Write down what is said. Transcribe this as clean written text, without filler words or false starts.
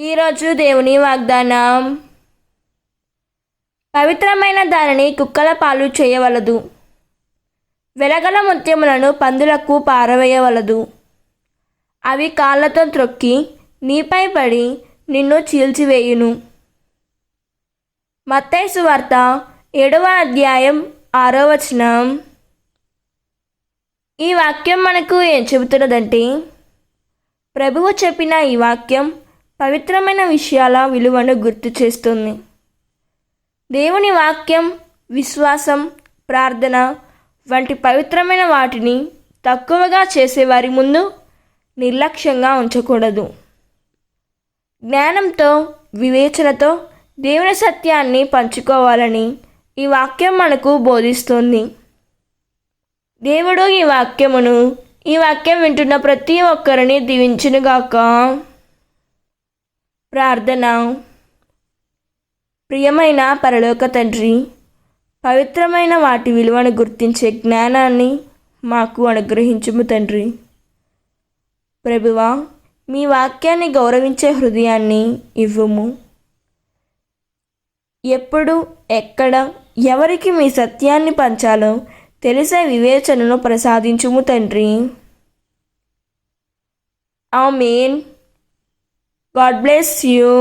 ఈరోజు దేవుని వాగ్దానం. పవిత్రమైన దానిని కుక్కల పాలు చేయవలదు, వెలగల ముత్యములను పందులకు పారవేయవలదు. అవి కాళ్ళతో త్రొక్కి నీపై పడి నిన్ను చీల్చివేయును. మత్తయి సువార్త 7వ అధ్యాయం 6వ వచనం. ఈ వాక్యం మనకు ఏం చెబుతున్నదంటే, ప్రభువు చెప్పిన ఈ వాక్యం పవిత్రమైన విషయాల విలువను గుర్తు చేస్తుంది. దేవుని వాక్యం, విశ్వాసం, ప్రార్థన వంటి పవిత్రమైన వాటిని తక్కువగా చేసేవారి ముందు నిర్లక్ష్యంగా ఉంచకూడదు. జ్ఞానంతో, వివేచనతో దేవుని సత్యాన్ని పంచుకోవాలని ఈ వాక్యం మనకు బోధిస్తుంది. దేవుడు ఈ వాక్యం వింటున్న ప్రతి ఒక్కరిని దీవించునుగాక. ప్రార్థన. ప్రియమైన పరలోక తండ్రి, పవిత్రమైన వాటి విలువను గుర్తించే జ్ఞానాన్ని మాకు అనుగ్రహించుము తండ్రి. ప్రభువా, మీ వాక్యాన్ని గౌరవించే హృదయాన్ని ఇవ్వుము. ఎప్పుడు, ఎక్కడ, ఎవరికి మీ సత్యాన్ని పంచాలో తెలిసే వివేచనను ప్రసాదించుము తండ్రి. ఆమేన్. God bless you.